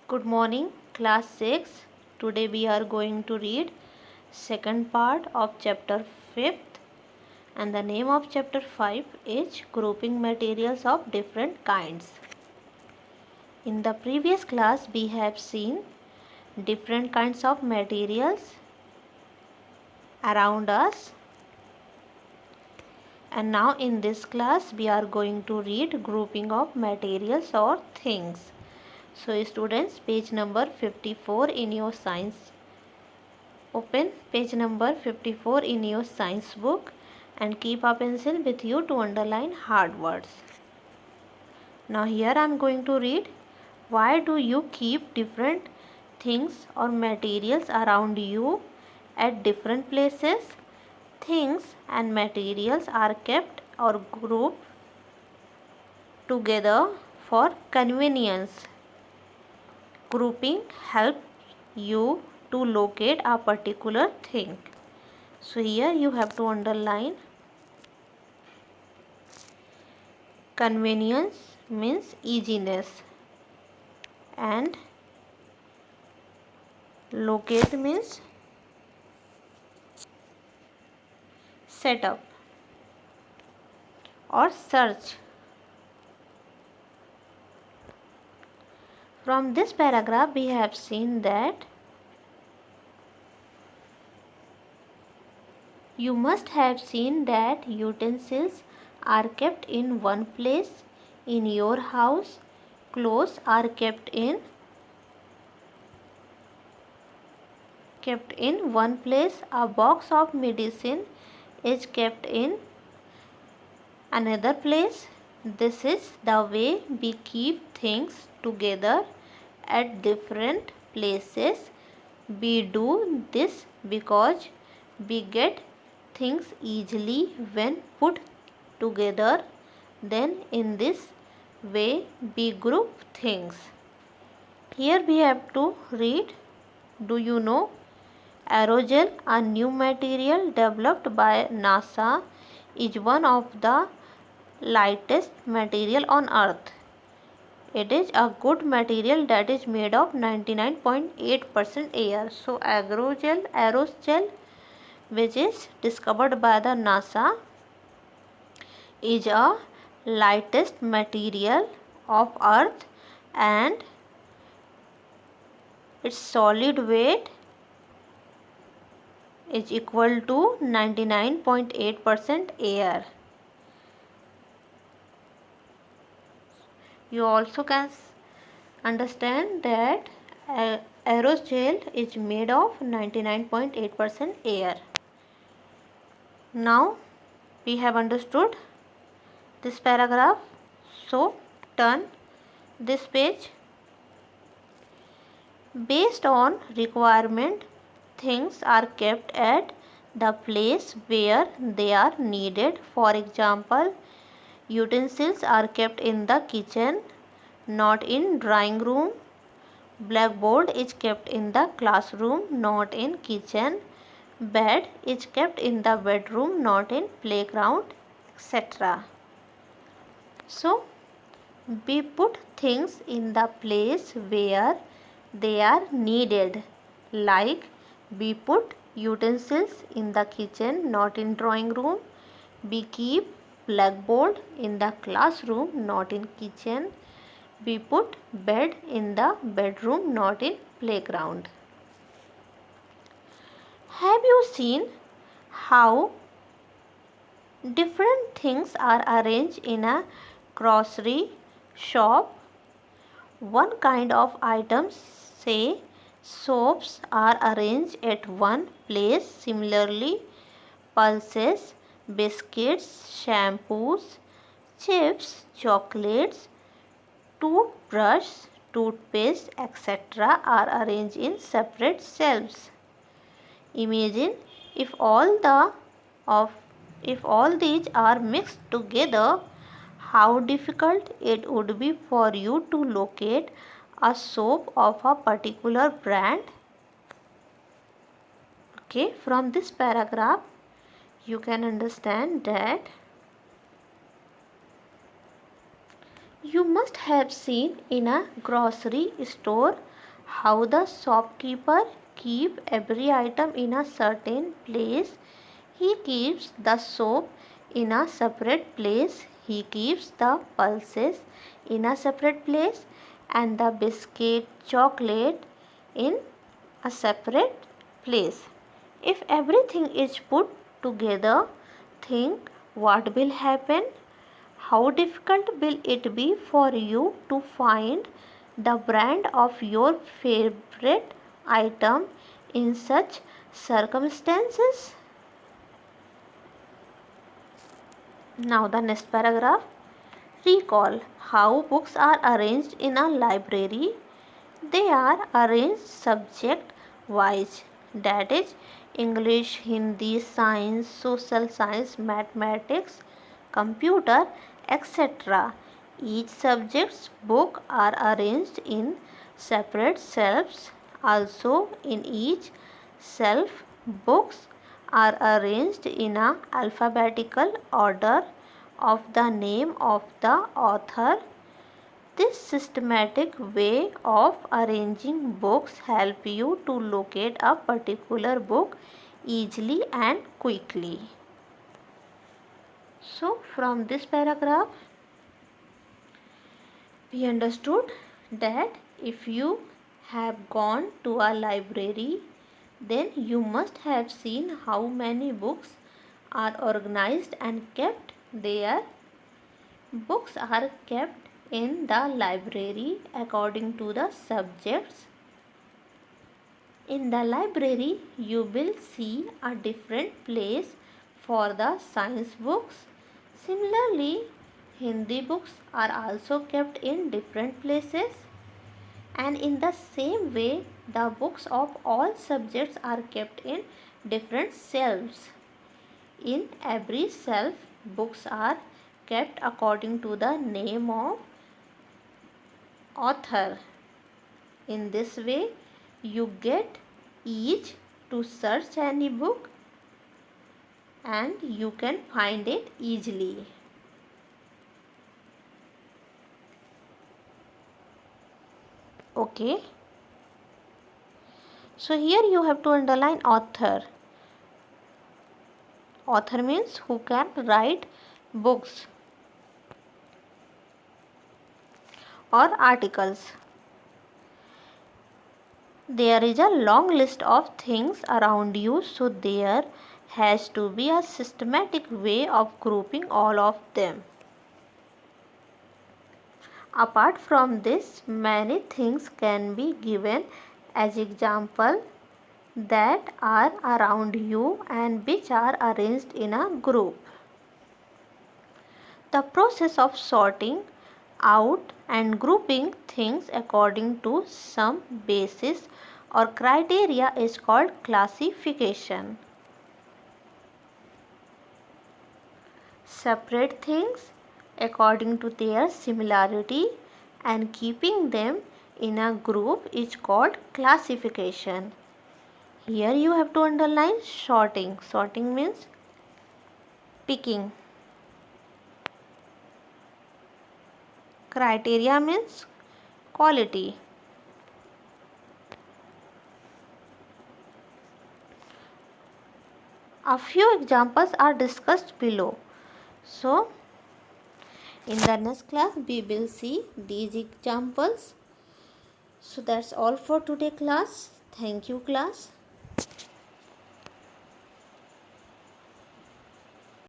Good morning, class 6. Today we are going to read second part of chapter 5th, and the name of chapter 5 is grouping materials of different kinds. In the previous class we have seen different kinds of materials around us, and now in this class we are going to read grouping of materials or things. So students, page number 54 in your science. Open page number 54 in your science book and keep a pencil with you to underline hard words. Now here I am going to read, why do you keep different things or materials around you at different places? Things and materials are kept or grouped together for convenience. Grouping helps you to locate a particular thing. So here you have to underline convenience means easiness, and locate means setup or search. From this paragraph we have seen that you must have seen that utensils are kept in one place in your house, clothes are kept in one place, a box of medicine is kept in another place. This is the way we keep things together at different places. We do this because we get things easily when put together. Then in this way we group things. Here we have to read, do you know aerogel, a new material developed by NASA, is one of the lightest material on earth. It is a good material that is made of 99.8% air. So aerogel, which is discovered by the NASA, is a lightest material of earth, and its solid weight is equal to 99.8% air. You also can understand that aerogel is made of 99.8% air. Now we have understood this paragraph, so turn this page. Based on requirement, things are kept at the place where they are needed. For example, utensils are kept in the kitchen, not in drawing room. Blackboard is kept in the classroom, not in kitchen. Bed is kept in the bedroom, not in playground, etc. So we put things in the place where they are needed, like we put utensils in the kitchen, not in drawing room. We keep blackboard in the classroom, not in kitchen. We put bed in the bedroom, not in playground. Have you seen how different things are arranged in a grocery shop? One kind of items, say soaps, are arranged at one place. Similarly, pulses, biscuits, shampoos, chips, chocolates, toothbrush, toothpaste, etc. are arranged in separate shelves. Imagine if all these are mixed together, how difficult it would be for you to locate a soap of a particular brand. Okay, from this paragraph you can understand that you must have seen in a grocery store How the shopkeeper keep every item in a certain place. He keeps the soap in a separate place. He keeps the pulses in a separate place and the biscuit chocolate in a separate place. If everything is put together, think what will happen. How difficult will it be for you to find the brand of your favorite item in such circumstances? Now the next paragraph. Recall how books are arranged in a library. They are arranged subject wise, that is English, Hindi, science, social science, mathematics, computer, etc. Each subject's book are arranged in separate shelves. Also in each shelf, books are arranged in a alphabetical order of the name of the author. This systematic way of arranging books help you to locate a particular book easily and quickly. So from this paragraph we understood that if you have gone to a library, then you must have seen how many books are organized and kept there. Books are kept in the library according to the subjects. In the library, you will see a different place for the science books. Similarly, Hindi books are also kept in different places. And in the same way, the books of all subjects are kept in different shelves. In every shelf, books are kept according to the name of author. In this way, you get ease to search any book and you can find it easily. Okay. So here you have to underline author. Author means who can write books or articles. There is a long list of things around you, so there has to be a systematic way of grouping all of them. Apart from this, many things can be given as example that are around you and which are arranged in a group. The process of sorting out and grouping things according to some basis or criteria is called classification. Separate things according to their similarity and keeping them in a group is called classification. Here you have to underline sorting. Sorting means picking. Criteria means quality. A few examples are discussed below. So, in the next class, we will see these examples. So, that's all for today class. Thank you class.